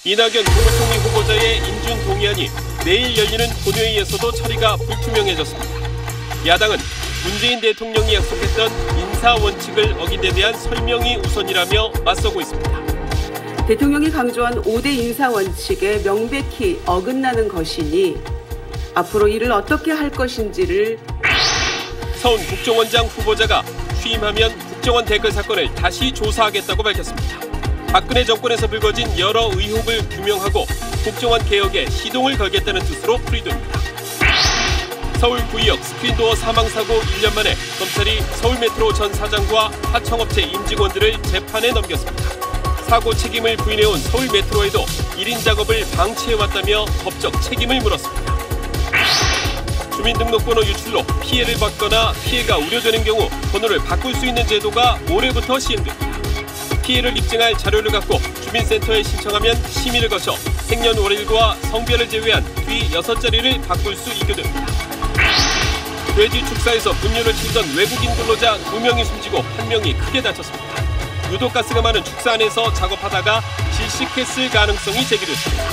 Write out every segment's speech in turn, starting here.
이낙연 국무총리 후보자의 인준 동의안이 내일 열리는 본회의에서도 처리가 불투명해졌습니다. 야당은 문재인 대통령이 약속했던 인사 원칙을 어긴 데 대한 설명이 우선이라며 맞서고 있습니다. 대통령이 강조한 5대 인사 원칙에 명백히 어긋나는 것이니 앞으로 이를 어떻게 할 것인지를 서훈 국정원장 후보자가 취임하면 국정원 댓글 사건을 다시 조사하겠다고 밝혔습니다. 박근혜 정권에서 불거진 여러 의혹을 규명하고 국정원 개혁에 시동을 걸겠다는 뜻으로 풀이됩니다. 서울 구의역 스크린도어 사망사고 1년 만에 검찰이 서울메트로 전 사장과 하청업체 임직원들을 재판에 넘겼습니다. 사고 책임을 부인해온 서울메트로에도 1인 작업을 방치해왔다며 법적 책임을 물었습니다. 주민등록번호 유출로 피해를 받거나 피해가 우려되는 경우 번호를 바꿀 수 있는 제도가 올해부터 시행됩니다. 피해를 입증할 자료를 갖고 주민센터에 신청하면 심의를 거쳐 생년월일과 성별을 제외한 뒤 6자리를 바꿀 수 있게 됩니다. 돼지 축사에서 분유를 치던 외국인 근로자 2명이 숨지고 1명이 크게 다쳤습니다. 유독가스가 많은 축사 안에서 작업하다가 질식했을 가능성이 제기됐습니다.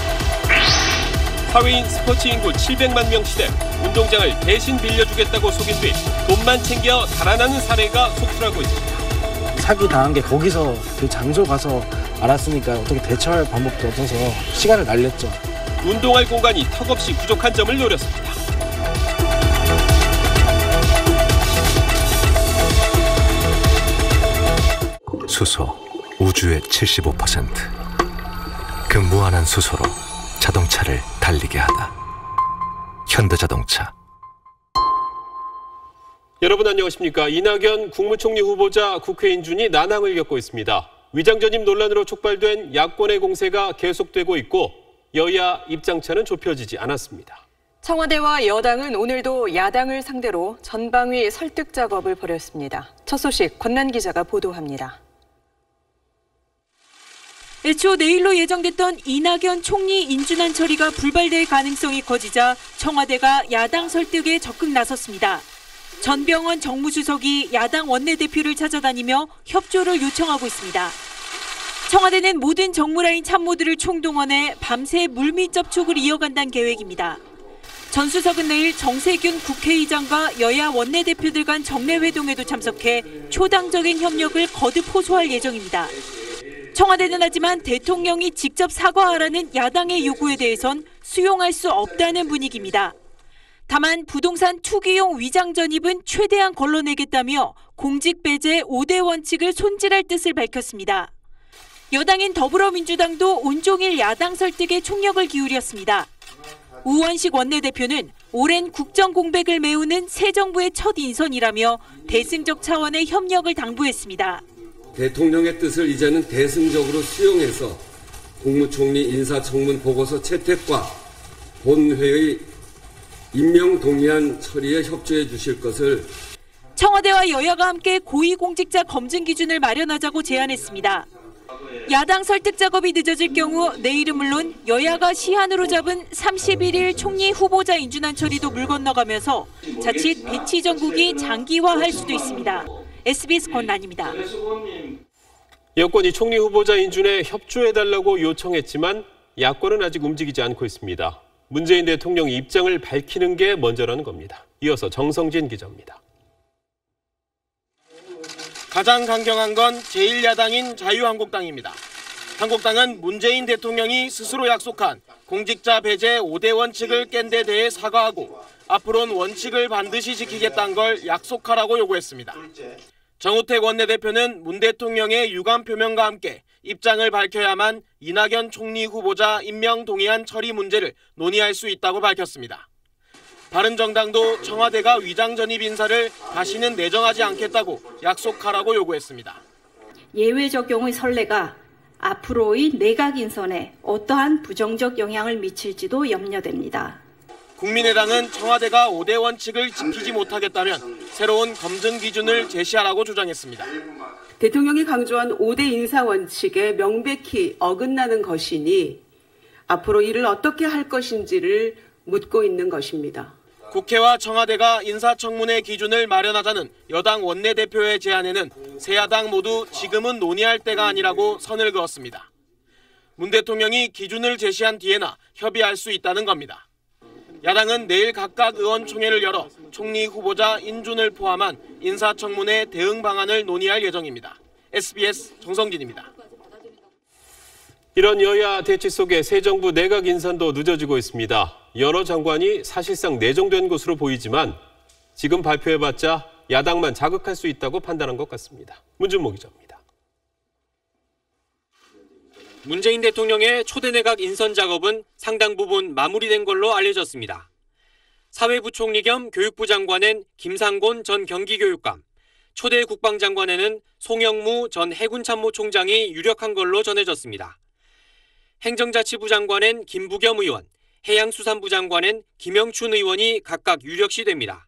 사회인 스포츠 인구 700만 명 시대 운동장을 대신 빌려주겠다고 속인 뒤 돈만 챙겨 달아나는 사례가 속출하고 있습니다. 사기 당한 게 거기서 그 장소 가서 알았으니까 어떻게 대처할 방법도 없어서 시간을 날렸죠. 운동할 공간이 턱없이 부족한 점을 노렸습니다. 수소, 우주의 75%. 그 무한한 수소로 자동차를 달리게 하다. 현대자동차. 여러분 안녕하십니까. 이낙연 국무총리 후보자 국회 인준이 난항을 겪고 있습니다. 위장 전입 논란으로 촉발된 야권의 공세가 계속되고 있고 여야 입장차는 좁혀지지 않았습니다. 청와대와 여당은 오늘도 야당을 상대로 전방위 설득 작업을 벌였습니다. 첫 소식 권난 기자가 보도합니다. 애초 내일로 예정됐던 이낙연 총리 인준안 처리가 불발될 가능성이 커지자 청와대가 야당 설득에 적극 나섰습니다. 전병헌 정무수석이 야당 원내대표를 찾아다니며 협조를 요청하고 있습니다. 청와대는 모든 정무라인 참모들을 총동원해 밤새 물밑 접촉을 이어간다는 계획입니다. 전 수석은 내일 정세균 국회의장과 여야 원내대표들 간 정례회동에도 참석해 초당적인 협력을 거듭 호소할 예정입니다. 청와대는 하지만 대통령이 직접 사과하라는 야당의 요구에 대해선 수용할 수 없다는 분위기입니다. 다만 부동산 투기용 위장 전입은 최대한 걸러내겠다며 공직 배제 5대 원칙을 손질할 뜻을 밝혔습니다. 여당인 더불어민주당도 온종일 야당 설득에 총력을 기울였습니다. 우원식 원내대표는 오랜 국정 공백을 메우는 새 정부의 첫 인선이라며 대승적 차원의 협력을 당부했습니다. 대통령의 뜻을 이제는 대승적으로 수용해서 국무총리 인사청문 보고서 채택과 본회의 임명 동의안 처리에 협조해 주실 것을 청와대와 여야가 함께 고위공직자 검증 기준을 마련하자고 제안했습니다. 야당 설득 작업이 늦어질 경우 내일은 물론 여야가 시한으로 잡은 31일 총리 후보자 인준안 처리도 물 건너가면서 자칫 대치 전국이 장기화할 수도 있습니다. SBS 권난입니다. 여권이 총리 후보자 인준에 협조해달라고 요청했지만 야권은 아직 움직이지 않고 있습니다. 문재인 대통령이 입장을 밝히는 게 먼저라는 겁니다. 이어서 정성진 기자입니다. 가장 강경한 건 제1야당인 자유한국당입니다. 한국당은 문재인 대통령이 스스로 약속한 공직자 배제 5대 원칙을 깬 데 대해 사과하고 앞으로는 원칙을 반드시 지키겠다는 걸 약속하라고 요구했습니다. 정우택 원내대표는 문 대통령의 유감 표명과 함께 입장을 밝혀야만 이낙연 총리 후보자 임명 동의안 처리 문제를 논의할 수 있다고 밝혔습니다. 바른정당도 청와대가 위장 전입 인사를 다시는 내정하지 않겠다고 약속하라고 요구했습니다. 예외적 경우의 선례가 앞으로의 내각 인선에 어떠한 부정적 영향을 미칠지도 염려됩니다. 국민의당은 청와대가 5대 원칙을 지키지 못하겠다면 새로운 검증 기준을 제시하라고 주장했습니다. 대통령이 강조한 5대 인사 원칙에 명백히 어긋나는 것이니 앞으로 이를 어떻게 할 것인지를 묻고 있는 것입니다. 국회와 청와대가 인사청문회 기준을 마련하자는 여당 원내대표의 제안에는 세 야당 모두 지금은 논의할 때가 아니라고 선을 그었습니다. 문 대통령이 기준을 제시한 뒤에나 협의할 수 있다는 겁니다. 야당은 내일 각각 의원총회를 열어 총리 후보자 인준을 포함한 인사청문회 대응 방안을 논의할 예정입니다. SBS 정성진입니다. 이런 여야 대치 속에 새 정부 내각 인선도 늦어지고 있습니다. 여러 장관이 사실상 내정된 것으로 보이지만 지금 발표해봤자 야당만 자극할 수 있다고 판단한 것 같습니다. 문준모 기자입니다. 문재인 대통령의 초대 내각 인선 작업은 상당 부분 마무리된 걸로 알려졌습니다. 사회부총리 겸 교육부 장관엔 김상곤 전 경기교육감, 초대 국방장관에는 송영무 전 해군참모총장이 유력한 걸로 전해졌습니다. 행정자치부 장관엔 김부겸 의원, 해양수산부 장관엔 김영춘 의원이 각각 유력시 됩니다.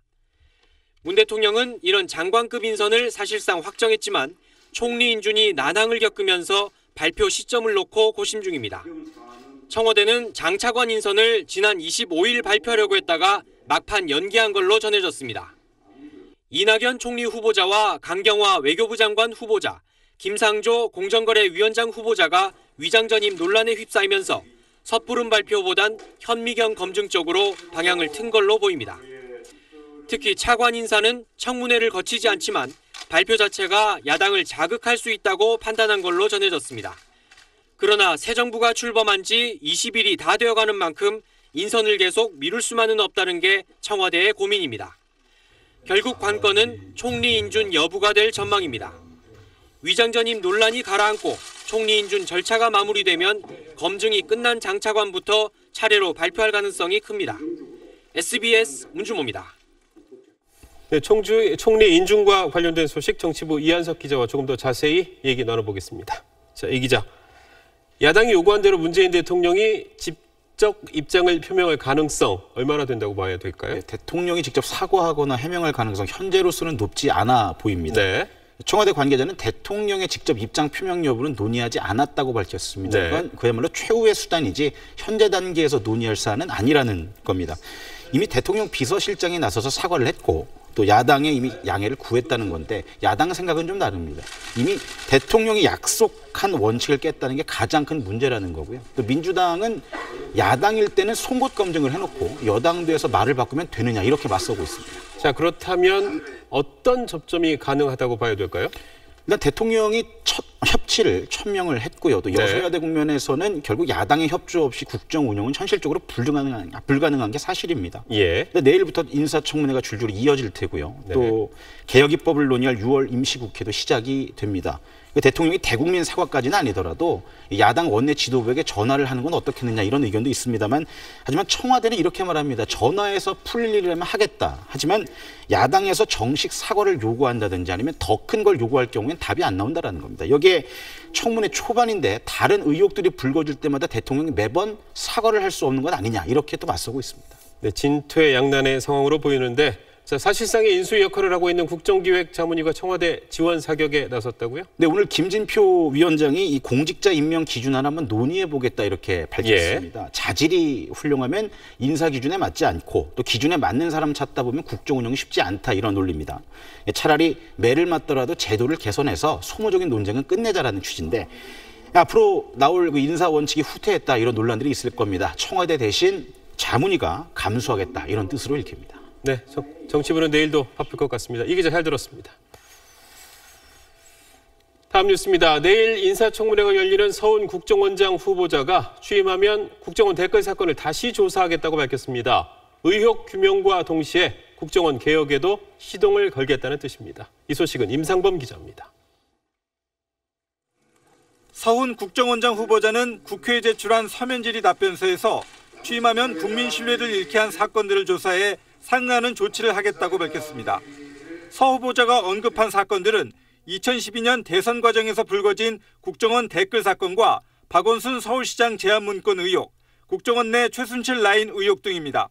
문 대통령은 이런 장관급 인선을 사실상 확정했지만 총리 인준이 난항을 겪으면서 발표 시점을 놓고 고심 중입니다. 청와대는 장차관 인선을 지난 25일 발표하려고 했다가 막판 연기한 걸로 전해졌습니다. 이낙연 총리 후보자와 강경화 외교부 장관 후보자, 김상조 공정거래위원장 후보자가 위장전입 논란에 휩싸이면서 섣부른 발표보단 현미경 검증 쪽으로 방향을 튼 걸로 보입니다. 특히 차관 인사는 청문회를 거치지 않지만 발표 자체가 야당을 자극할 수 있다고 판단한 걸로 전해졌습니다. 그러나 새 정부가 출범한 지 20일이 다 되어가는 만큼 인선을 계속 미룰 수만은 없다는 게 청와대의 고민입니다. 결국 관건은 총리 인준 여부가 될 전망입니다. 위장전입 논란이 가라앉고 총리 인준 절차가 마무리되면 검증이 끝난 장차관부터 차례로 발표할 가능성이 큽니다. SBS 문준모입니다. 네, 총리 인준과 관련된 소식 정치부 이한석 기자와 조금 더 자세히 얘기 나눠보겠습니다. 자, 이 기자. 야당이 요구한 대로 문재인 대통령이 직접 입장을 표명할 가능성 얼마나 된다고 봐야 될까요? 네, 대통령이 직접 사과하거나 해명할 가능성 현재로서는 높지 않아 보입니다. 네. 청와대 관계자는 대통령의 직접 입장 표명 여부는 논의하지 않았다고 밝혔습니다. 네. 이건 그야말로 최후의 수단이지 현재 단계에서 논의할 사안은 아니라는 겁니다. 이미 대통령 비서실장이 나서서 사과를 했고 또 야당에 이미 양해를 구했다는 건데 야당 생각은 좀 다릅니다. 이미 대통령이 약속한 원칙을 깼다는 게 가장 큰 문제라는 거고요. 또 민주당은 야당일 때는 송곳 검증을 해놓고 여당도에서 말을 바꾸면 되느냐 이렇게 맞서고 있습니다. 자, 그렇다면 어떤 접점이 가능하다고 봐야 될까요? 일단 대통령이 첫 협치를 천명을 했고요. 또 여소야대 국면에서는 결국 야당의 협조 없이 국정 운영은 현실적으로 불가능한 게 사실입니다. 예. 내일부터 인사청문회가 줄줄이 이어질 테고요. 네. 또 개혁입법을 논의할 6월 임시국회도 시작이 됩니다. 대통령이 대국민 사과까지는 아니더라도 야당 원내 지도부에게 전화를 하는 건 어떻겠느냐 이런 의견도 있습니다만 하지만 청와대는 이렇게 말합니다. 전화해서 풀릴 일이라면 하겠다. 하지만 야당에서 정식 사과를 요구한다든지 아니면 더 큰 걸 요구할 경우엔 답이 안 나온다는 겁니다. 여기에 청문회 초반인데 다른 의혹들이 불거질 때마다 대통령이 매번 사과를 할 수 없는 것 아니냐 이렇게 또 맞서고 있습니다. 네, 진퇴양난의 상황으로 보이는데 자, 사실상의 인수 역할을 하고 있는 국정기획자문위가 청와대 지원 사격에 나섰다고요? 네, 오늘 김진표 위원장이 이 공직자 임명 기준을 한번 논의해보겠다 이렇게 밝혔습니다. 예. 자질이 훌륭하면 인사 기준에 맞지 않고 또 기준에 맞는 사람 찾다 보면 국정 운영이 쉽지 않다 이런 논리입니다. 차라리 매를 맞더라도 제도를 개선해서 소모적인 논쟁은 끝내자라는 취지인데 앞으로 나올 그 인사 원칙이 후퇴했다 이런 논란들이 있을 겁니다. 청와대 대신 자문위가 감수하겠다 이런 뜻으로 읽힙니다. 네, 정치부는 내일도 바쁠 것 같습니다. 이 기자 잘 들었습니다. 다음 뉴스입니다. 내일 인사청문회가 열리는 서훈 국정원장 후보자가 취임하면 국정원 댓글 사건을 다시 조사하겠다고 밝혔습니다. 의혹 규명과 동시에 국정원 개혁에도 시동을 걸겠다는 뜻입니다. 이 소식은 임상범 기자입니다. 서훈 국정원장 후보자는 국회에 제출한 서면 질의 답변서에서 취임하면 국민 신뢰를 잃게 한 사건들을 조사해 상응하는 조치를 하겠다고 밝혔습니다. 서 후보자가 언급한 사건들은 2012년 대선 과정에서 불거진 국정원 댓글 사건과 박원순 서울시장 제안 문건 의혹, 국정원 내 최순실 라인 의혹 등입니다.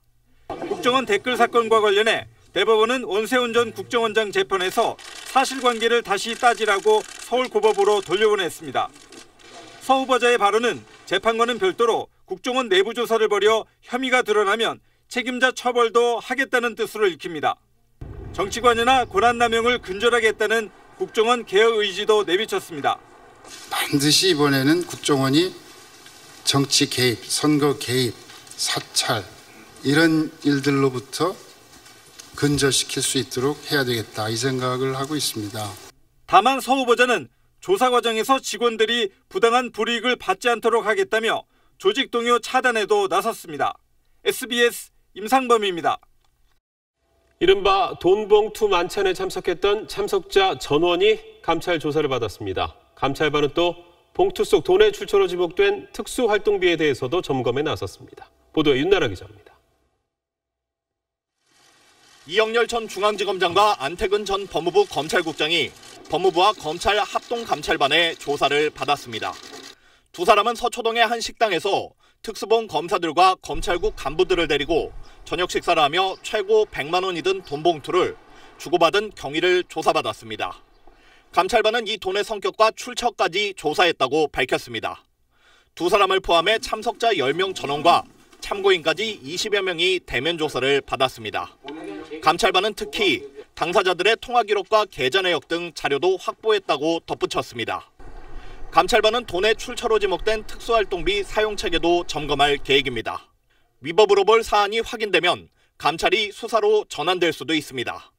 국정원 댓글 사건과 관련해 대법원은 원세훈 전 국정원장 재판에서 사실관계를 다시 따지라고 서울고법으로 돌려보냈습니다. 서 후보자의 발언은 재판과는 별도로 국정원 내부 조사를 벌여 혐의가 드러나면 책임자 처벌도 하겠다는 뜻으로 읽힙니다. 정치관여나 권한남용을 근절하게 했다는 국정원 개혁 의지도 내비쳤습니다. 반드시 이번에는 국정원이 정치 개입, 선거 개입, 사찰 이런 일들로부터 근절시킬 수 있도록 해야 되겠다 이 생각을 하고 있습니다. 다만 서 후보자는 조사 과정에서 직원들이 부당한 불이익을 받지 않도록 하겠다며 조직 동요 차단에도 나섰습니다. SBS 임상범입니다. 이른바 돈봉투 만찬에 참석했던 참석자 전원이 감찰 조사를 받았습니다. 감찰반은 또 봉투 속 돈의 출처로 지목된 특수활동비에 대해서도 점검에 나섰습니다. 보도에 윤나라 기자입니다. 이영렬 전 중앙지검장과 안태근 전 법무부 검찰국장이 법무부와 검찰 합동감찰반의 조사를 받았습니다. 두 사람은 서초동의 한 식당에서 특수본 검사들과 검찰국 간부들을 데리고 저녁 식사를 하며 최고 100만 원이 든 돈봉투를 주고받은 경위를 조사받았습니다. 감찰반은 이 돈의 성격과 출처까지 조사했다고 밝혔습니다. 두 사람을 포함해 참석자 10명 전원과 참고인까지 20여 명이 대면 조사를 받았습니다. 감찰반은 특히 당사자들의 통화 기록과 계좌 내역 등 자료도 확보했다고 덧붙였습니다. 감찰반은 돈의 출처로 지목된 특수활동비 사용 체계도 점검할 계획입니다. 위법으로 볼 사안이 확인되면 감찰이 수사로 전환될 수도 있습니다.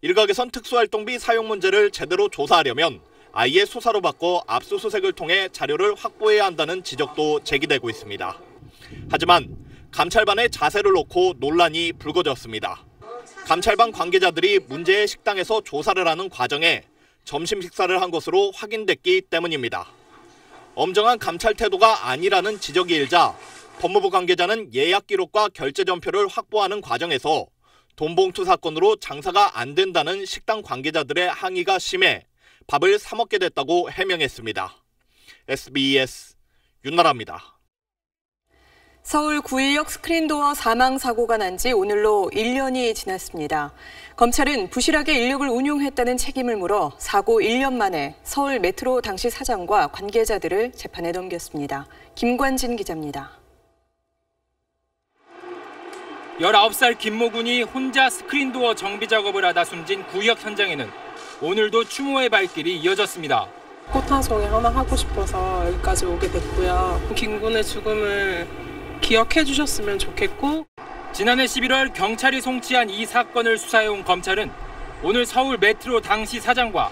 일각에선 특수활동비 사용 문제를 제대로 조사하려면 아예 수사로 바꿔 압수수색을 통해 자료를 확보해야 한다는 지적도 제기되고 있습니다. 하지만 감찰반의 자세를 놓고 논란이 불거졌습니다. 감찰반 관계자들이 문제의 식당에서 조사를 하는 과정에 점심 식사를 한 것으로 확인됐기 때문입니다. 엄정한 감찰 태도가 아니라는 지적이 일자 법무부 관계자는 예약 기록과 결제 전표를 확보하는 과정에서 돈봉투 사건으로 장사가 안 된다는 식당 관계자들의 항의가 심해 밥을 사 먹게 됐다고 해명했습니다. SBS 윤나라입니다. 서울 9.16 스크린도어 사망 사고가 난 지 오늘로 1년이 지났습니다. 검찰은 부실하게 인력을 운용했다는 책임을 물어 사고 1년 만에 서울 메트로 당시 사장과 관계자들을 재판에 넘겼습니다. 김관진 기자입니다. 19살 김모군이 혼자 스크린도어 정비 작업을 하다 숨진 구역 현장에는 오늘도 추모의 발길이 이어졌습니다. 꽃화송이 하나 하고 싶어서 여기까지 오게 됐고요. 김군의 죽음을 기억해 주셨으면 좋겠고. 지난해 11월 경찰이 송치한 이 사건을 수사해온 검찰은 오늘 서울 메트로 당시 사장과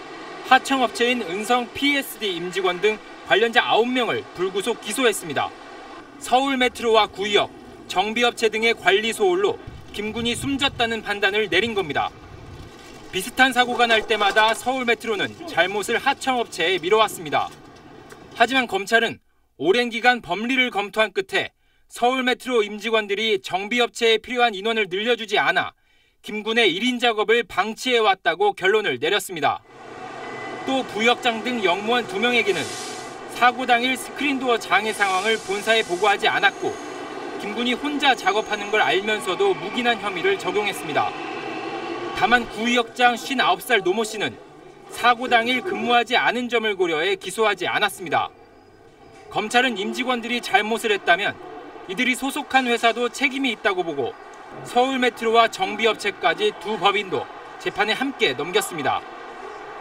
하청업체인 은성 PSD 임직원 등 관련자 9명을 불구속 기소했습니다. 서울 메트로와 구역, 정비업체 등의 관리 소홀로 김군이 숨졌다는 판단을 내린 겁니다. 비슷한 사고가 날 때마다 서울 메트로는 잘못을 하청업체에 미뤄왔습니다. 하지만 검찰은 오랜 기간 법리를 검토한 끝에 서울 메트로 임직원들이 정비업체에 필요한 인원을 늘려주지 않아 김군의 1인 작업을 방치해왔다고 결론을 내렸습니다. 또 부역장 등 영무원 2명에게는 사고 당일 스크린도어 장애 상황을 본사에 보고하지 않았고 김군이 혼자 작업하는 걸 알면서도 묵인한 혐의를 적용했습니다. 다만 구역장 59살 노모 씨는 사고 당일 근무하지 않은 점을 고려해 기소하지 않았습니다. 검찰은 임직원들이 잘못을 했다면 이들이 소속한 회사도 책임이 있다고 보고 서울 메트로와 정비업체까지 두 법인도 재판에 함께 넘겼습니다.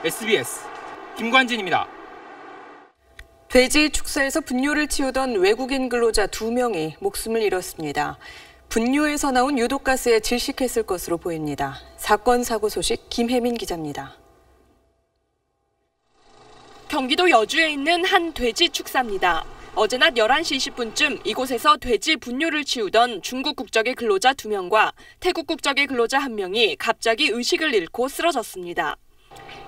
SBS 김관진입니다. 돼지 축사에서 분뇨를 치우던 외국인 근로자 2명이 목숨을 잃었습니다. 분뇨에서 나온 유독가스에 질식했을 것으로 보입니다. 사건 사고 소식 김혜민 기자입니다. 경기도 여주에 있는 한 돼지 축사입니다. 어제 낮 11시 20분쯤 이곳에서 돼지 분뇨를 치우던 중국 국적의 근로자 2명과 태국 국적의 근로자 1명이 갑자기 의식을 잃고 쓰러졌습니다.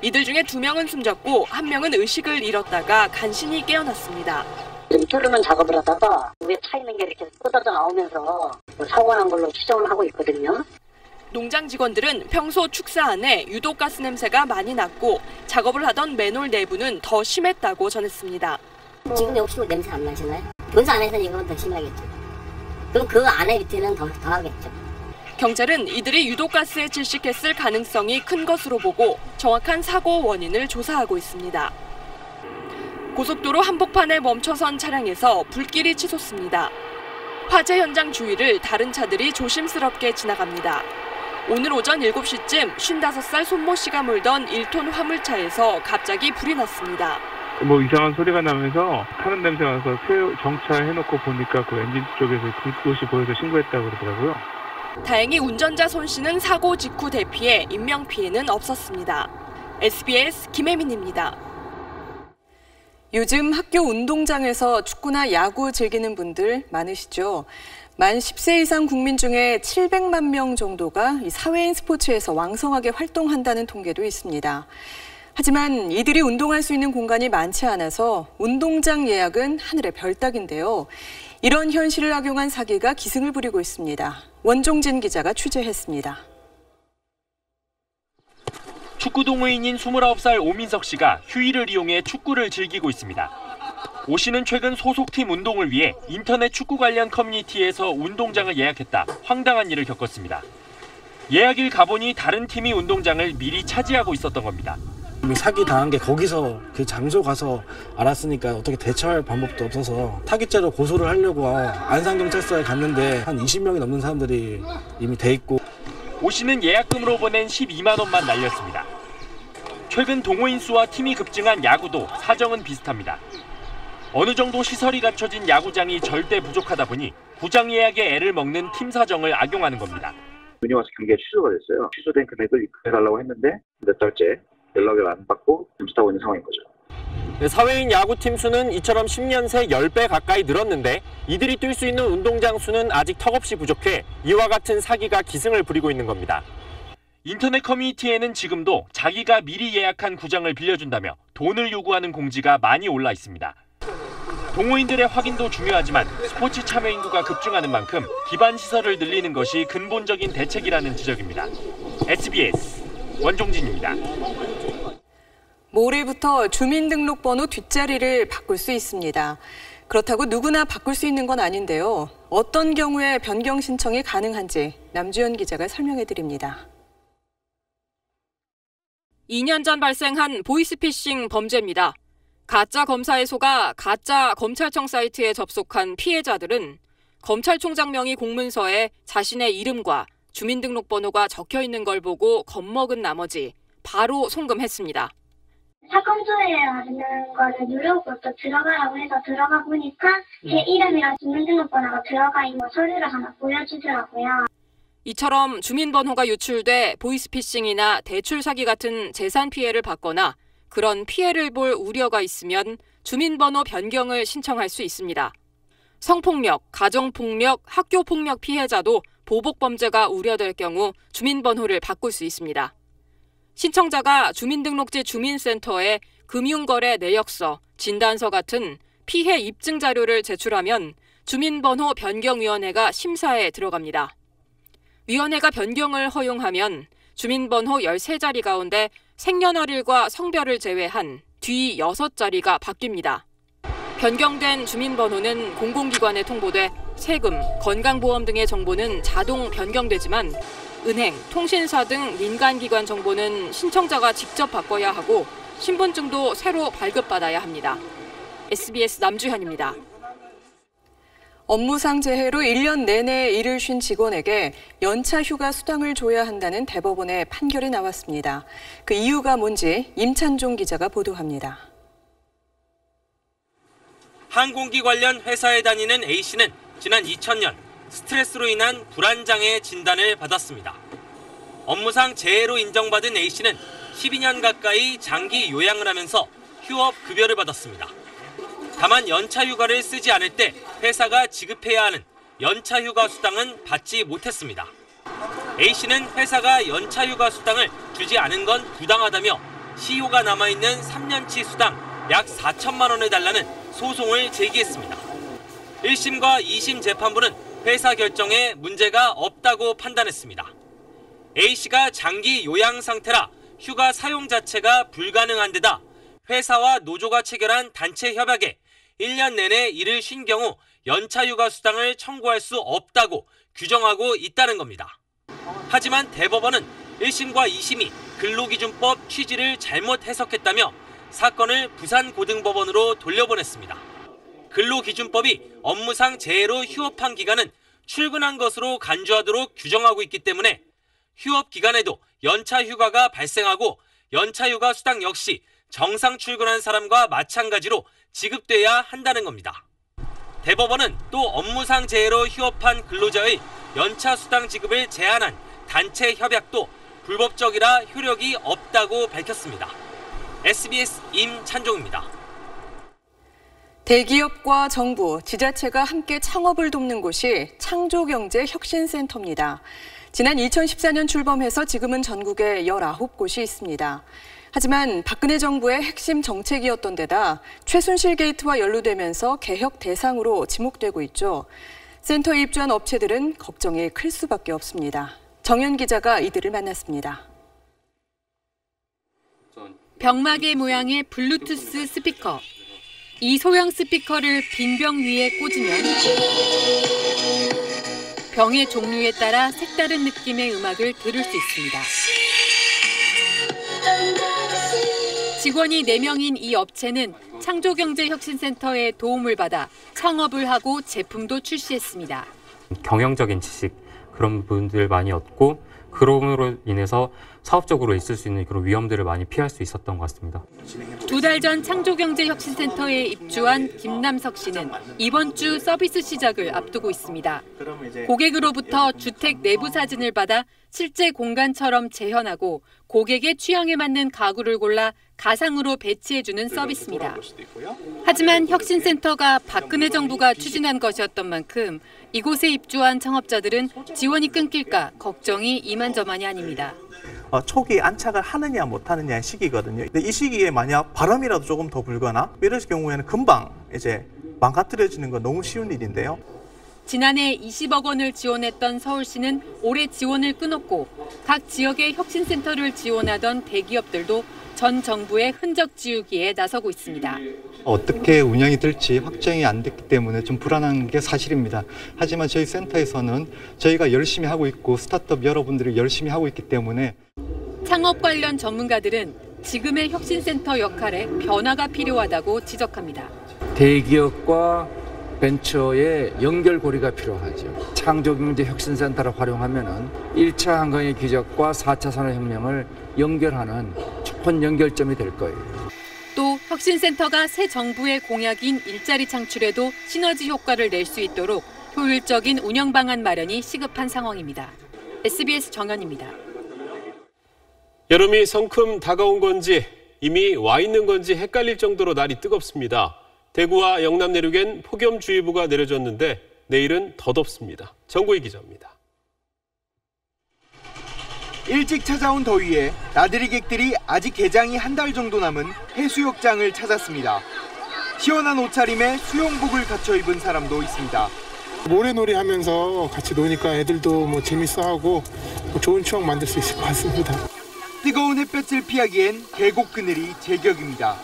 이들 중에 2명은 숨졌고 1명은 의식을 잃었다가 간신히 깨어났습니다. 뚫는 작업을 하다가 위에 차 있는 게 이렇게 쏟아져 나오면서 사고가 난 걸로 추정을 하고 있거든요. 농장 직원들은 평소 축사 안에 유독가스 냄새가 많이 났고 작업을 하던 맨홀 내부는 더 심했다고 전했습니다. 지금 혹시 냄새 안 나시나요? 본사 안에서는 이건 더 심하겠죠. 그럼 그 안에 밑에는 더 하겠죠. 경찰은 이들이 유독가스에 질식했을 가능성이 큰 것으로 보고 정확한 사고 원인을 조사하고 있습니다. 고속도로 한복판에 멈춰선 차량에서 불길이 치솟습니다. 화재 현장 주위를 다른 차들이 조심스럽게 지나갑니다. 오늘 오전 7시쯤 55살 손모 씨가 몰던 1톤 화물차에서 갑자기 불이 났습니다. 뭐 이상한 소리가 나면서 타는 냄새가 나서 정차해놓고 보니까 그 엔진 쪽에서 불꽃이 보여서 신고했다고 그러더라고요. 다행히 운전자 손 씨는 사고 직후 대피해 인명피해는 없었습니다. SBS 김혜민입니다. 요즘 학교 운동장에서 축구나 야구 즐기는 분들 많으시죠? 만 10세 이상 국민 중에 700만 명 정도가 이 사회인 스포츠에서 왕성하게 활동한다는 통계도 있습니다. 하지만 이들이 운동할 수 있는 공간이 많지 않아서 운동장 예약은 하늘의 별 따기인데요. 이런 현실을 악용한 사기가 기승을 부리고 있습니다. 원종진 기자가 취재했습니다. 축구 동호인인 29살 오민석 씨가 휴일을 이용해 축구를 즐기고 있습니다. 오 씨는 최근 소속팀 운동을 위해 인터넷 축구 관련 커뮤니티에서 운동장을 예약했다 황당한 일을 겪었습니다. 예약일 가보니 다른 팀이 운동장을 미리 차지하고 있었던 겁니다. 사기 당한 게 거기서 그 장소 가서 알았으니까 어떻게 대처할 방법도 없어서 타깃죄로 고소를 하려고 안산경찰서에 갔는데 한 20명이 넘는 사람들이 이미 돼 있고. 오 씨는 예약금으로 보낸 12만 원만 날렸습니다. 최근 동호인 수와 팀이 급증한 야구도 사정은 비슷합니다. 어느 정도 시설이 갖춰진 야구장이 절대 부족하다 보니 구장 예약에 애를 먹는 팀 사정을 악용하는 겁니다. 운이 와서 경기가 취소가 됐어요. 취소된 금액을 입금해달라고 했는데 몇 달째 연락을 안 받고 잠수타고 있는 상황인 거죠. 사회인 야구팀 수는 이처럼 10년 새 10배 가까이 늘었는데 이들이 뛸 수 있는 운동장 수는 아직 턱없이 부족해 이와 같은 사기가 기승을 부리고 있는 겁니다. 인터넷 커뮤니티에는 지금도 자기가 미리 예약한 구장을 빌려준다며 돈을 요구하는 공지가 많이 올라 있습니다. 동호인들의 확인도 중요하지만 스포츠 참여 인구가 급증하는 만큼 기반 시설을 늘리는 것이 근본적인 대책이라는 지적입니다. SBS 원종진입니다. 모레부터 주민등록번호 뒷자리를 바꿀 수 있습니다. 그렇다고 누구나 바꿀 수 있는 건 아닌데요. 어떤 경우에 변경 신청이 가능한지 남주현 기자가 설명해 드립니다. 2년 전 발생한 보이스피싱 범죄입니다. 가짜 검사에 속아 가짜 검찰청 사이트에 접속한 피해자들은 검찰총장명의 공문서에 자신의 이름과 주민등록번호가 적혀 있는 걸 보고 겁먹은 나머지 바로 송금했습니다. 사건 조회하는 거를 누르고 또 들어가라고 해서 들어가 보니까 제 이름이랑 주민등록번호가 들어가 있는 서류를 하나 보여주더라고요. 이처럼 주민번호가 유출돼 보이스피싱이나 대출 사기 같은 재산 피해를 받거나 그런 피해를 볼 우려가 있으면 주민번호 변경을 신청할 수 있습니다. 성폭력, 가정폭력, 학교폭력 피해자도 보복범죄가 우려될 경우 주민번호를 바꿀 수 있습니다. 신청자가 주민등록지 주민센터에 금융거래 내역서, 진단서 같은 피해 입증 자료를 제출하면 주민번호 변경위원회가 심사에 들어갑니다. 위원회가 변경을 허용하면 주민번호 13자리 가운데 생년월일과 성별을 제외한 뒤 6자리가 바뀝니다. 변경된 주민번호는 공공기관에 통보돼 세금, 건강보험 등의 정보는 자동 변경되지만 은행, 통신사 등 민간기관 정보는 신청자가 직접 바꿔야 하고 신분증도 새로 발급받아야 합니다. SBS 남주현입니다. 업무상 재해로 1년 내내 일을 쉰 직원에게 연차 휴가 수당을 줘야 한다는 대법원의 판결이 나왔습니다. 그 이유가 뭔지 임찬종 기자가 보도합니다. 항공기 관련 회사에 다니는 A씨는 지난 2000년 스트레스로 인한 불안장애 진단을 받았습니다. 업무상 재해로 인정받은 A씨는 12년 가까이 장기 요양을 하면서 휴업 급여를 받았습니다. 다만 연차 휴가를 쓰지 않을 때 회사가 지급해야 하는 연차 휴가 수당은 받지 못했습니다. A씨는 회사가 연차 휴가 수당을 주지 않은 건 부당하다며 시효가 남아있는 3년치 수당 약 4천만 원을 달라는 소송을 제기했습니다. 1심과 2심 재판부는 회사 결정에 문제가 없다고 판단했습니다. A씨가 장기 요양 상태라 휴가 사용 자체가 불가능한 데다 회사와 노조가 체결한 단체 협약에 1년 내내 일을 쉰 경우 연차 휴가 수당을 청구할 수 없다고 규정하고 있다는 겁니다. 하지만 대법원은 1심과 2심이 근로기준법 취지를 잘못 해석했다며 사건을 부산고등법원으로 돌려보냈습니다. 근로기준법이 업무상 재해로 휴업한 기간은 출근한 것으로 간주하도록 규정하고 있기 때문에 휴업 기간에도 연차 휴가가 발생하고 연차 휴가 수당 역시 정상 출근한 사람과 마찬가지로 지급돼야 한다는 겁니다. 대법원은 또 업무상 재해로 휴업한 근로자의 연차 수당 지급을 제한한 단체 협약도 불법적이라 효력이 없다고 밝혔습니다. SBS 임찬종입니다. 대기업과 정부, 지자체가 함께 창업을 돕는 곳이 창조경제혁신센터입니다. 지난 2014년 출범해서 지금은 전국에 19곳이 있습니다. 하지만 박근혜 정부의 핵심 정책이었던 데다 최순실 게이트와 연루되면서 개혁 대상으로 지목되고 있죠. 센터에 입주한 업체들은 걱정이 클 수밖에 없습니다. 정연 기자가 이들을 만났습니다. 병마개 모양의 블루투스 스피커. 이 소형 스피커를 빈 병 위에 꽂으면 병의 종류에 따라 색다른 느낌의 음악을 들을 수 있습니다. 직원이 4명인 이 업체는 창조경제혁신센터의 도움을 받아 창업을 하고 제품도 출시했습니다. 경영적인 지식 그런 부분들 많이 얻고 그럼으로 인해서 사업적으로 있을 수 있는 그런 위험들을 많이 피할 수 있었던 것 같습니다. 2달 전 창조경제혁신센터에 입주한 김남석 씨는 이번 주 서비스 시작을 앞두고 있습니다. 고객으로부터 주택 내부 사진을 받아 실제 공간처럼 재현하고 고객의 취향에 맞는 가구를 골라 가상으로 배치해주는 서비스입니다. 하지만 혁신센터가 박근혜 정부가 추진한 것이었던 만큼 이곳에 입주한 창업자들은 지원이 끊길까 걱정이 이만저만이 아닙니다. 초기 안착을 하느냐 못하느냐의 시기거든요. 근데 이 시기에 만약 바람이라도 조금 더 불거나 이럴 경우에는 금방 이제 망가뜨려지는 건 너무 쉬운 일인데요. 지난해 20억 원을 지원했던 서울시는 올해 지원을 끊었고 각 지역의 혁신센터를 지원하던 대기업들도 전 정부의 흔적 지우기에 나서고 있습니다. 어떻게 운영이 될지 확정이 안 됐기 때문에 좀 불안한 게 사실입니다. 하지만 저희 센터에서는 저희가 열심히 하고 있고 스타트업 여러분들이 열심히 하고 있기 때문에 창업 관련 전문가들은 지금의 혁신센터 역할에 변화가 필요하다고 지적합니다. 대기업과 벤처의 연결고리가 필요하죠. 창조경제혁신센터를 활용하면 1차 한강의 기적과 4차 산업혁명을 연결하는 첫 연결점이 될 거예요. 또 혁신센터가 새 정부의 공약인 일자리 창출에도 시너지 효과를 낼 수 있도록 효율적인 운영 방안 마련이 시급한 상황입니다. SBS 정연입니다. 여름이 성큼 다가온 건지 이미 와 있는 건지 헷갈릴 정도로 날이 뜨겁습니다. 대구와 영남 내륙엔 폭염주의보가 내려졌는데 내일은 더 덥습니다. 정구희 기자입니다. 일찍 찾아온 더위에 나들이객들이 아직 개장이 한 달 정도 남은 해수욕장을 찾았습니다. 시원한 옷차림에 수영복을 갖춰 입은 사람도 있습니다. 모래놀이 하면서 같이 노니까 애들도 재밌어하고 좋은 추억 만들 수 있을 것 같습니다. 뜨거운 햇볕을 피하기엔 계곡 그늘이 제격입니다.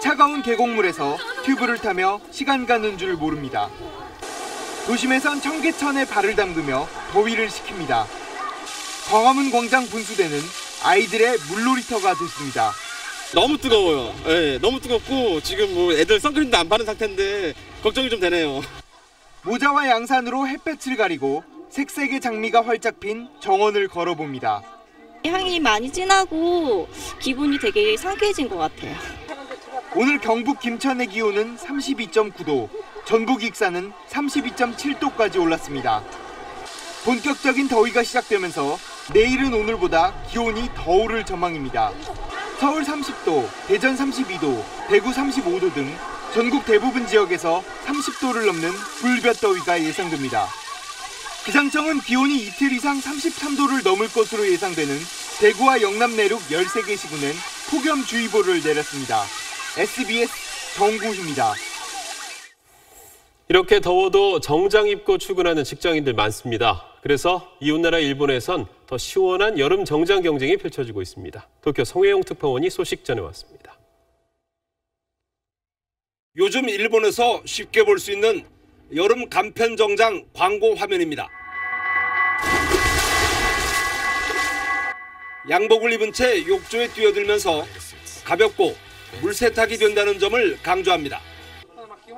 차가운 계곡물에서 튜브를 타며 시간 가는 줄 모릅니다. 도심에선 청계천에 발을 담그며 더위를 식힙니다. 광화문 광장 분수대는 아이들의 물놀이터가 됐습니다. 너무 뜨거워요. 네, 너무 뜨겁고 지금 애들 선크림도 안 바른 상태인데 걱정이 좀 되네요. 모자와 양산으로 햇볕을 가리고 색색의 장미가 활짝 핀 정원을 걸어봅니다. 향이 많이 진하고 기분이 되게 상쾌해진 것 같아요. 오늘 경북 김천의 기온은 32.9도, 전북 익산은 32.7도까지 올랐습니다. 본격적인 더위가 시작되면서 내일은 오늘보다 기온이 더 오를 전망입니다. 서울 30도, 대전 32도, 대구 35도 등 전국 대부분 지역에서 30도를 넘는 불볕더위가 예상됩니다. 기상청은 기온이 이틀 이상 33도를 넘을 것으로 예상되는 대구와 영남 내륙 13개 시군엔 폭염주의보를 내렸습니다. SBS 정구희입니다. 이렇게 더워도 정장 입고 출근하는 직장인들 많습니다. 그래서 이웃나라 일본에선 더 시원한 여름 정장 경쟁이 펼쳐지고 있습니다. 도쿄 송혜영 특파원이 소식 전해왔습니다. 요즘 일본에서 쉽게 볼 수 있는 여름 간편 정장 광고 화면입니다. 양복을 입은 채 욕조에 뛰어들면서 가볍고 물세탁이 된다는 점을 강조합니다.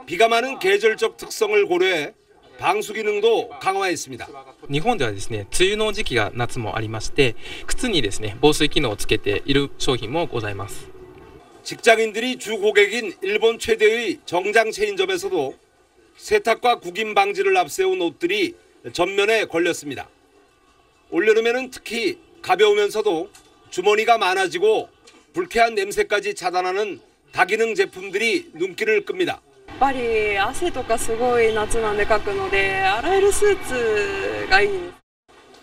비가 많은 계절적 특성을 고려해 방수 기능도 강화했습니다. 日本ではですね、梅雨の時期が夏もありまして、靴にですね、防水機能をつけている商品もございます。 직장인들이 주 고객인 일본 최대의 정장 체인점에서도 세탁과 구김 방지를 앞세운 옷들이 전면에 걸렸습니다. 올여름에는 특히 가벼우면서도 주머니가 많아지고 불쾌한 냄새까지 차단하는 다기능 제품들이 눈길을 끕니다. やっぱり汗とかすごい夏なんでかくので洗えるスーツがいいです。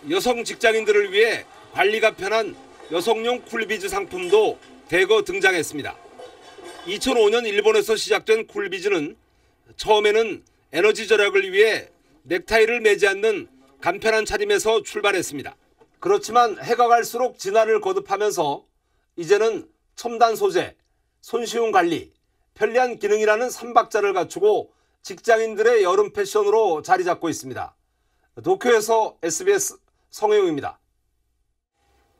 여성 직장인들을 위해 관리가 편한 여성용 쿨비즈 상품도 대거 등장했습니다. 2005년 일본에서 시작된 쿨비즈는 처음에는 에너지 절약을 위해 넥타이를 매지 않는 간편한 차림에서 출발했습니다. 그렇지만 해가 갈수록 진화를 거듭하면서 이제는 첨단 소재, 손쉬운 관리, 편리한 기능이라는 3박자를 갖추고 직장인들의 여름 패션으로 자리 잡고 있습니다. 도쿄에서 SBS 성혜용입니다.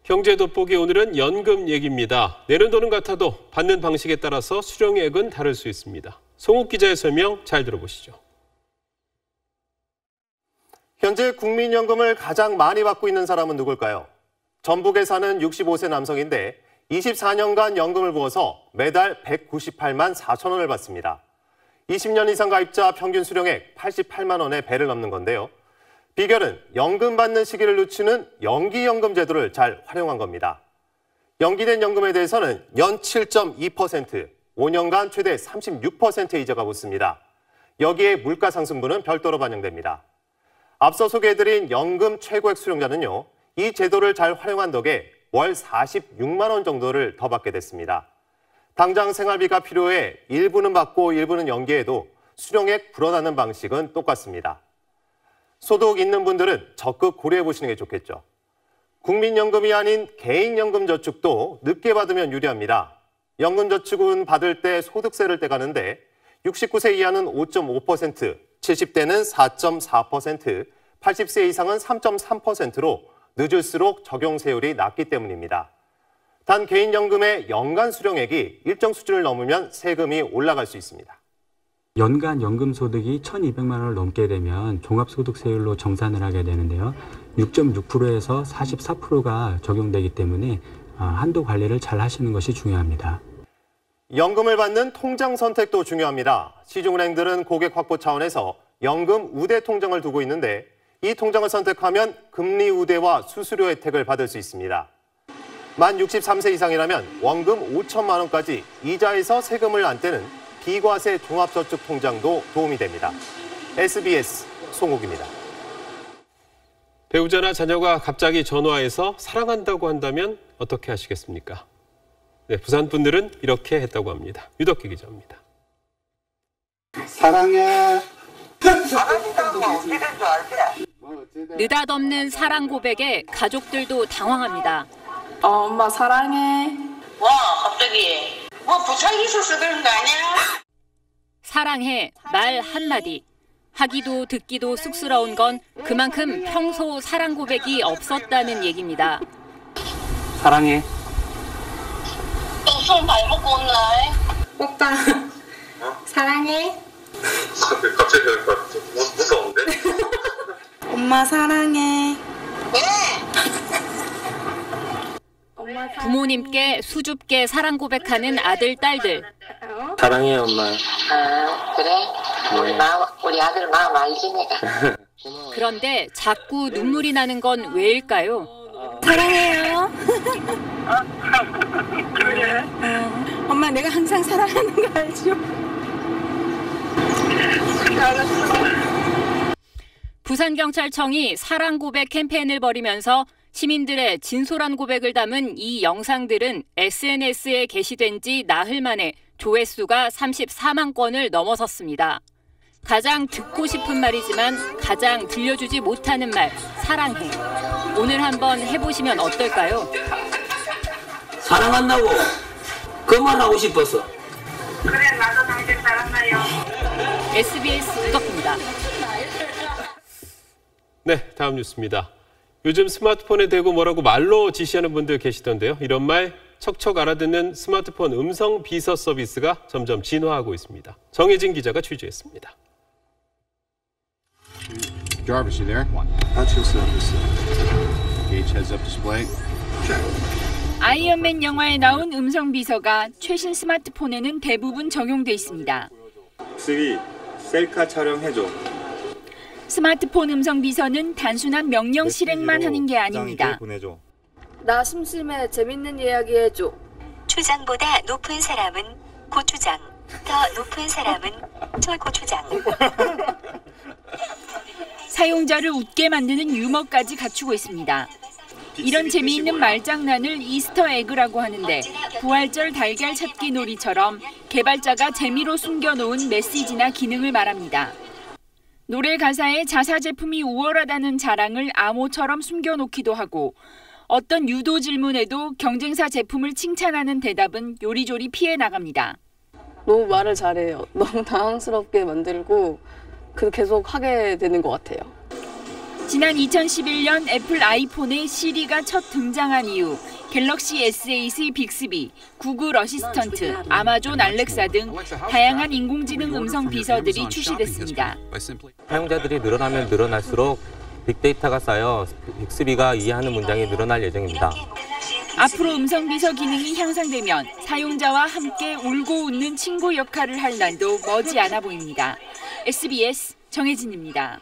경제 돋보기 오늘은 연금 얘기입니다. 내는 돈은 같아도 받는 방식에 따라서 수령액은 다를 수 있습니다. 송욱 기자의 설명 잘 들어보시죠. 현재 국민연금을 가장 많이 받고 있는 사람은 누굴까요? 전북에 사는 65세 남성인데 24년간 연금을 부어서 매달 198만 4천 원을 받습니다. 20년 이상 가입자 평균 수령액 88만 원의 배를 넘는 건데요. 비결은 연금 받는 시기를 늦추는 연기연금 제도를 잘 활용한 겁니다. 연기된 연금에 대해서는 연 7.2%, 5년간 최대 36%의 이자가 붙습니다. 여기에 물가 상승분은 별도로 반영됩니다. 앞서 소개해드린 연금 최고액 수령자는요, 이 제도를 잘 활용한 덕에 월 46만 원 정도를 더 받게 됐습니다. 당장 생활비가 필요해 일부는 받고 일부는 연기해도 수령액 불어나는 방식은 똑같습니다. 소득 있는 분들은 적극 고려해 보시는 게 좋겠죠. 국민연금이 아닌 개인연금 저축도 늦게 받으면 유리합니다. 연금저축은 받을 때 소득세를 떼가는데 69세 이하는 5.5%, 70대는 4.4%, 80세 이상은 3.3%로 늦을수록 적용세율이 낮기 때문입니다. 단 개인연금의 연간 수령액이 일정 수준을 넘으면 세금이 올라갈 수 있습니다. 연간 연금 소득이 1,200만 원을 넘게 되면 종합소득세율로 정산을 하게 되는데요. 6.6%에서 44%가 적용되기 때문에 한도 관리를 잘 하시는 것이 중요합니다. 연금을 받는 통장 선택도 중요합니다. 시중은행들은 고객 확보 차원에서 연금 우대 통장을 두고 있는데 이 통장을 선택하면 금리 우대와 수수료 혜택을 받을 수 있습니다. 만 63세 이상이라면 원금 5천만 원까지 이자에서 세금을 안 떼는 비과세 종합저축통장도 도움이 됩니다. SBS 송욱입니다. 배우자나 자녀가 갑자기 전화해서 사랑한다고 한다면 어떻게 하시겠습니까? 네, 부산 분들은 이렇게 했다고 합니다. 유덕기 기자입니다. 사랑해. 느닷없는 사랑 고백에 가족들도 당황합니다. 엄마 사랑해. 와 갑자기 뭐 부착이 있어서 그런 거 아니야? 사랑해 말 한마디. 하기도 듣기도 쑥스러운 건 그만큼 평소 사랑 고백이 없었다는 얘기입니다. 사랑해. 술 많이 먹고 온나? 오빠 사랑해. 갑자기 무서운데? 엄마 사랑해. 왜? 부모님께 수줍게 사랑 고백하는 아들, 딸들. 사랑해 엄마. 아 그래? 우리 아들 마음 알지 내가. 그런데 자꾸 눈물이 나는 건 왜일까요? 사랑해요. 그래? 엄마 내가 항상 사랑하는 거 알죠? 알았어. 부산경찰청이 사랑 고백 캠페인을 벌이면서 시민들의 진솔한 고백을 담은 이 영상들은 SNS에 게시된 지 나흘 만에 조회수가 34만 건을 넘어섰습니다. 가장 듣고 싶은 말이지만 가장 들려주지 못하는 말, 사랑해. 오늘 한번 해보시면 어떨까요? 사랑한다고 그 말 하고 싶었어. 그래 나도 당신 사랑해요. SBS 유덕입니다. 네, 다음 뉴스입니다. 요즘 스마트폰에 대고 뭐라고 말로 지시하는 분들 계시던데요. 이런 말 척척 알아듣는 스마트폰 음성 비서 서비스가 점점 진화하고 있습니다. 정혜진 기자가 취재했습니다. Jarvis, you there? Touch your service. Gauge heads up display. Check. 아이언맨 영화에 나온 음성 비서가 최신 스마트폰에는 대부분 적용돼 있습니다. 쓰리, 셀카 촬영해줘. 스마트폰 음성 비서는 단순한 명령 실행만 하는 게 아닙니다. 나 심심해. 재밌는 이야기 해줘. 추장보다 높은 사람은 고추장, 더 높은 사람은 초고추장. 사용자를 웃게 만드는 유머까지 갖추고 있습니다. 이런 재미있는 말장난을 이스터 에그라고 하는데 부활절 달걀 찾기 놀이처럼 개발자가 재미로 숨겨놓은 메시지나 기능을 말합니다. 노래 가사에 자사 제품이 우월하다는 자랑을 암호처럼 숨겨놓기도 하고 어떤 유도 질문에도 경쟁사 제품을 칭찬하는 대답은 요리조리 피해 나갑니다. 너무 말을 잘해요. 너무 당황스럽게 만들고 계속 하게 되는 것 같아요. 지난 2011년 애플 아이폰에 시리가 첫 등장한 이후 갤럭시 S8의 빅스비, 구글 어시스턴트, 아마존 알렉사 등 다양한 인공지능 음성 비서들이 출시됐습니다. 사용자들이 늘어나면 늘어날수록 빅데이터가 쌓여 빅스비가 이해하는 문장이 늘어날 예정입니다. 앞으로 음성 비서 기능이 향상되면 사용자와 함께 울고 웃는 친구 역할을 할 날도 머지않아 보입니다. SBS 정혜진입니다.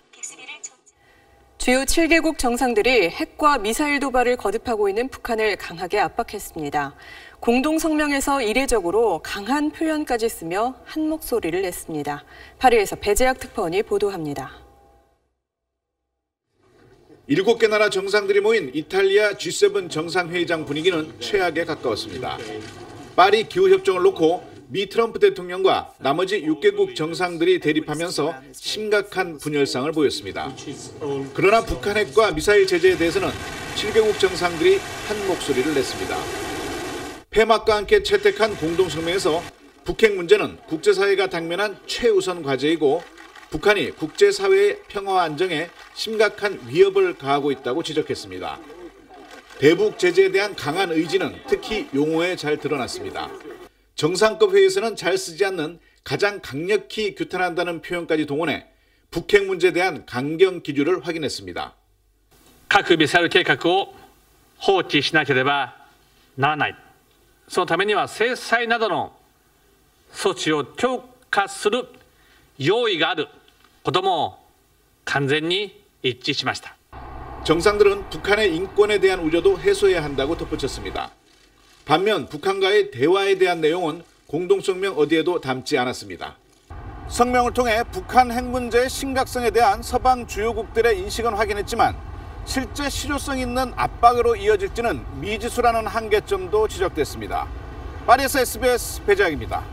주요 7개국 정상들이 핵과 미사일 도발을 거듭하고 있는 북한을 강하게 압박했습니다. 공동 성명에서 이례적으로 강한 표현까지 쓰며 한 목소리를 냈습니다. 파리에서 배재학 특파원이 보도합니다. 7개 나라 정상들이 모인 이탈리아 G7 정상회의장 분위기는 최악에 가까웠습니다. 파리 기후협정을 놓고 미 트럼프 대통령과 나머지 6개국 정상들이 대립하면서 심각한 분열상을 보였습니다. 그러나 북한 핵과 미사일 제재에 대해서는 7개국 정상들이 한 목소리를 냈습니다. 폐막과 함께 채택한 공동성명에서 북핵 문제는 국제사회가 당면한 최우선 과제이고 북한이 국제사회의 평화와 안정에 심각한 위협을 가하고 있다고 지적했습니다. 대북 제재에 대한 강한 의지는 특히 용어에 잘 드러났습니다. 정상급 회의에서는 잘 쓰지 않는 가장 강력히 규탄한다는 표현까지 동원해 북핵 문제에 대한 강경 기류를 확인했습니다. 核ミサイル計画を放置しなければならない。そのためには制裁などの措置を強化する用意があることも完全に一致しました。 정상들은 북한의 인권에 대한 우려도 해소해야 한다고 덧붙였습니다. 반면 북한과의 대화에 대한 내용은 공동성명 어디에도 담지 않았습니다. 성명을 통해 북한 핵 문제의 심각성에 대한 서방 주요국들의 인식은 확인했지만 실제 실효성 있는 압박으로 이어질지는 미지수라는 한계점도 지적됐습니다. 파리에서 SBS 배재학입니다.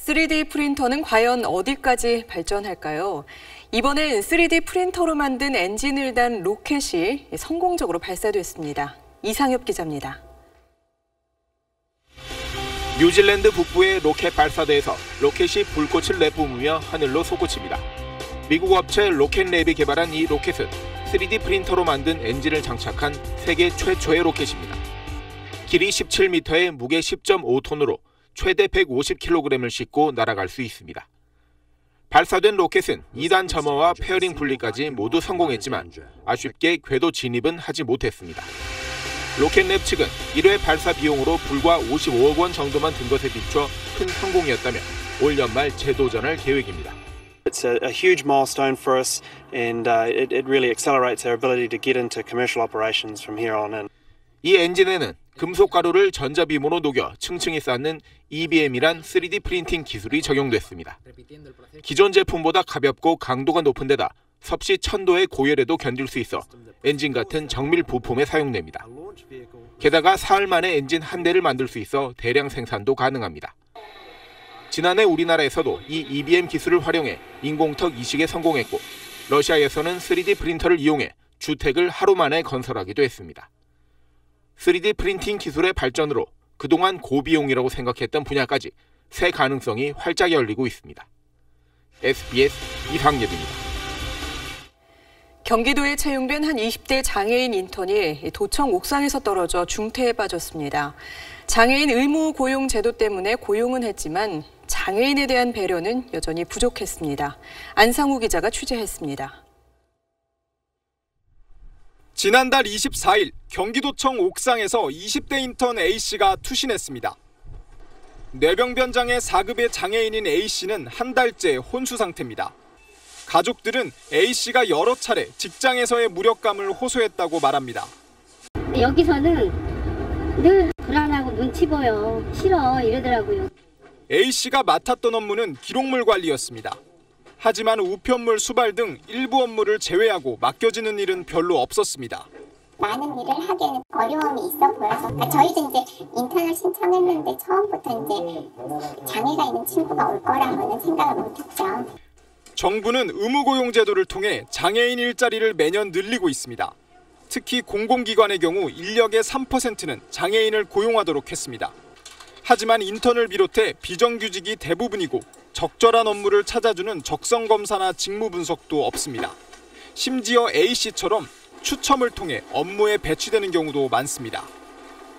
3D 프린터는 과연 어디까지 발전할까요? 이번엔 3D 프린터로 만든 엔진을 단 로켓이 성공적으로 발사됐습니다. 이상엽 기자입니다. 뉴질랜드 북부의 로켓 발사대에서 로켓이 불꽃을 내뿜으며 하늘로 솟구칩니다. 미국 업체 로켓랩이 개발한 이 로켓은 3D 프린터로 만든 엔진을 장착한 세계 최초의 로켓입니다. 길이 17m에 무게 10.5톤으로 최대 150kg을 싣고 날아갈 수 있습니다. 발사된 로켓은 2단 점화와 페어링 분리까지 모두 성공했지만 아쉽게 궤도 진입은 하지 못했습니다. 로켓랩 측은 1회 발사 비용으로 불과 55억 원 정도만 든 것에 비춰 큰 성공이었다며 올 연말 재도전할 계획입니다. It's a huge milestone for us and it really accelerates our ability to get into commercial operations from here on in. 이 엔진에는 금속 가루를 전자빔으로 녹여 층층이 쌓는 EBM이란 3D 프린팅 기술이 적용됐습니다. 기존 제품보다 가볍고 강도가 높은 데다 섭씨 1000도의 고열에도 견딜 수 있어 엔진 같은 정밀 부품에 사용됩니다. 게다가 사흘 만에 엔진 한 대를 만들 수 있어 대량 생산도 가능합니다. 지난해 우리나라에서도 이 EBM 기술을 활용해 인공턱 이식에 성공했고 러시아에서는 3D 프린터를 이용해 주택을 하루 만에 건설하기도 했습니다. 3D 프린팅 기술의 발전으로 그동안 고비용이라고 생각했던 분야까지 새 가능성이 활짝 열리고 있습니다. SBS 이상엽입니다. 경기도에 채용된 한 20대 장애인 인턴이 도청 옥상에서 떨어져 중태에 빠졌습니다. 장애인 의무 고용 제도 때문에 고용은 했지만 장애인에 대한 배려는 여전히 부족했습니다. 안상우 기자가 취재했습니다. 지난달 24일 경기도청 옥상에서 20대 인턴 A씨가 투신했습니다. 뇌병변장애 4급의 장애인인 A씨는 한 달째 혼수 상태입니다. 가족들은 A씨가 여러 차례 직장에서의 무력감을 호소했다고 말합니다. 여기서는 늘 불안하고 눈치 보여, 싫어 이러더라고요. A씨가 맡았던 업무는 기록물 관리였습니다. 하지만 우편물 수발 등 일부 업무를 제외하고 맡겨지는 일은 별로 없었습니다. 많은 일을 하기에는 어려움이 있어 보여서 저희도 이제 인턴을 신청했는데 처음부터 이제 장애가 있는 친구가 올 거라고는 생각을 못했죠. 정부는 의무고용 제도를 통해 장애인 일자리를 매년 늘리고 있습니다. 특히 공공기관의 경우 인력의 3%는 장애인을 고용하도록 했습니다. 하지만 인턴을 비롯해 비정규직이 대부분이고 적절한 업무를 찾아주는 적성검사나 직무분석도 없습니다. 심지어 A씨처럼 추첨을 통해 업무에 배치되는 경우도 많습니다.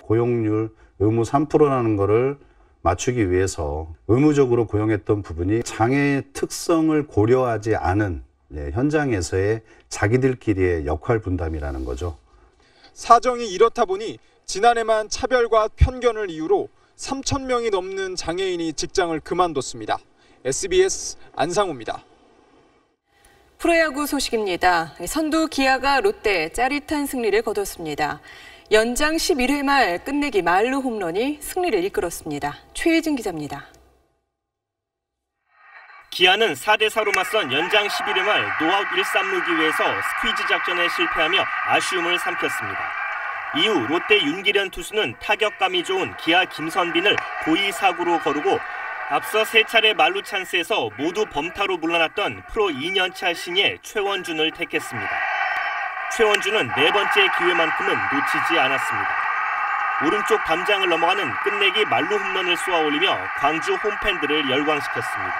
고용률 의무 3%라는 거를 맞추기 위해서 의무적으로 고용했던 부분이 장애의 특성을 고려하지 않은 현장에서의 자기들끼리의 역할 분담이라는 거죠. 사정이 이렇다 보니 지난해만 차별과 편견을 이유로 3,000명이 넘는 장애인이 직장을 그만뒀습니다. SBS 안상우입니다. 프로야구 소식입니다. 선두 기아가 롯데에 짜릿한 승리를 거뒀습니다. 연장 11회 말 끝내기 말루 홈런이 승리를 이끌었습니다. 최혜진 기자입니다. 기아는 4대4로 맞선 연장 11회 말 노아웃 1-3루 기회에서 스퀴즈 작전에 실패하며 아쉬움을 삼켰습니다. 이후 롯데 윤기련 투수는 타격감이 좋은 기아 김선빈을 고의 사구로 거르고 앞서 3차례 만루 찬스에서 모두 범타로 물러났던 프로 2년차 신예 최원준을 택했습니다. 최원준은 4번째 기회만큼은 놓치지 않았습니다. 오른쪽 담장을 넘어가는 끝내기 만루 홈런을 쏘아올리며 광주 홈팬들을 열광시켰습니다.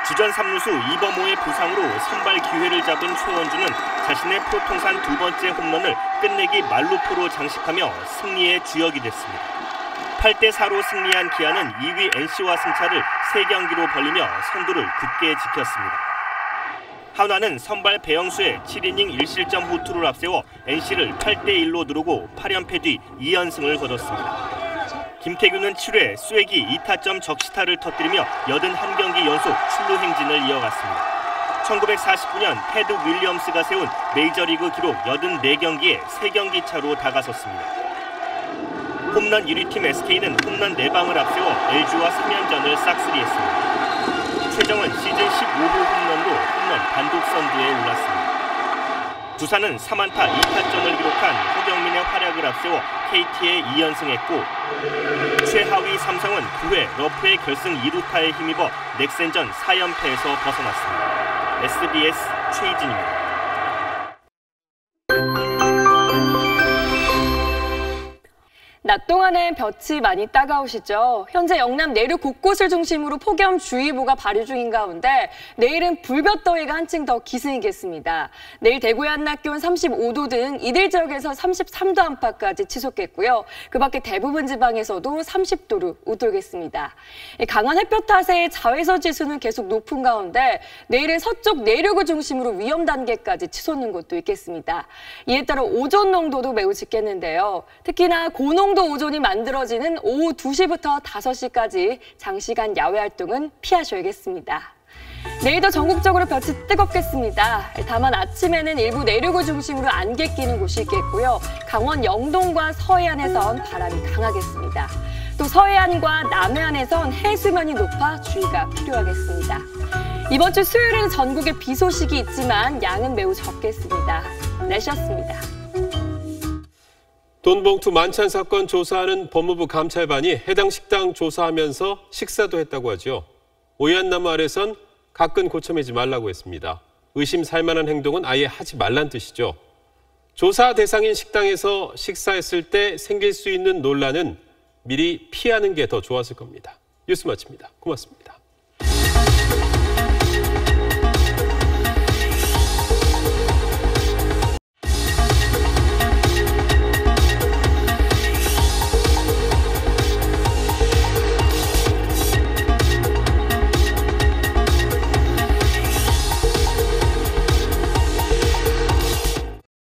주전 3루수 이범호의 부상으로 선발 기회를 잡은 최원준은 자신의 프로 통산 2번째 홈런을 끝내기 만루포로 장식하며 승리의 주역이 됐습니다. 8대4로 승리한 기아는 2위 NC와 승차를 3경기로 벌리며 선두를 굳게 지켰습니다. 한화는 선발 배영수의 7이닝 1실점 호투를 앞세워 NC를 8대1로 누르고 8연패 뒤 2연승을 거뒀습니다. 김태균은 7회 쐐기 2타점 적시타를 터뜨리며 81경기 연속 출루 행진을 이어갔습니다. 1949년 테드 윌리엄스가 세운 메이저리그 기록 84경기에 3경기 차로 다가섰습니다. 홈런 1위 팀 SK는 홈런 4방을 앞세워 LG와 3연전을 싹쓸이했습니다. 최정은 시즌 15호 홈런으로 홈런 단독 선두에 올랐습니다. 두산은 3안타 2타점을 기록한 허경민의 활약을 앞세워 KT에 2연승했고 최하위 삼성은 9회 러프의 결승 2루타에 힘입어 넥센전 4연패에서 벗어났습니다. SBS 최희진입니다. 낮 동안엔 볕이 많이 따가우시죠? 현재 영남 내륙 곳곳을 중심으로 폭염주의보가 발효 중인 가운데 내일은 불볕더위가 한층 더 기승이겠습니다. 내일 대구의 한낮 기온 35도 등 이들 지역에서 33도 안팎까지 치솟겠고요. 그 밖에 대부분 지방에서도 30도로 웃돌겠습니다. 강한 햇볕 탓에 자외선 지수는 계속 높은 가운데 내일은 서쪽 내륙을 중심으로 위험 단계까지 치솟는 곳도 있겠습니다. 이에 따라 오존 농도도 매우 짙겠는데요. 특히나 고농도 오존이 만들어지는 오후 2시부터 5시까지 장시간 야외 활동은 피하셔야겠습니다. 내일도 전국적으로 볕이 뜨겁겠습니다. 다만 아침에는 일부 내륙을 중심으로 안개 끼는 곳이 있겠고요. 강원 영동과 서해안에선 바람이 강하겠습니다. 또 서해안과 남해안에선 해수면이 높아 주의가 필요하겠습니다. 이번 주 수요일에는 전국에 비 소식이 있지만 양은 매우 적겠습니다. 날씨였습니다. 돈봉투 만찬 사건 조사하는 법무부 감찰반이 해당 식당 조사하면서 식사도 했다고 하죠. 오얏 나무 아래선 가끔 고쳐매지 말라고 했습니다. 의심 살 만한 행동은 아예 하지 말란 뜻이죠. 조사 대상인 식당에서 식사했을 때 생길 수 있는 논란은 미리 피하는 게 더 좋았을 겁니다. 뉴스 마칩니다. 고맙습니다.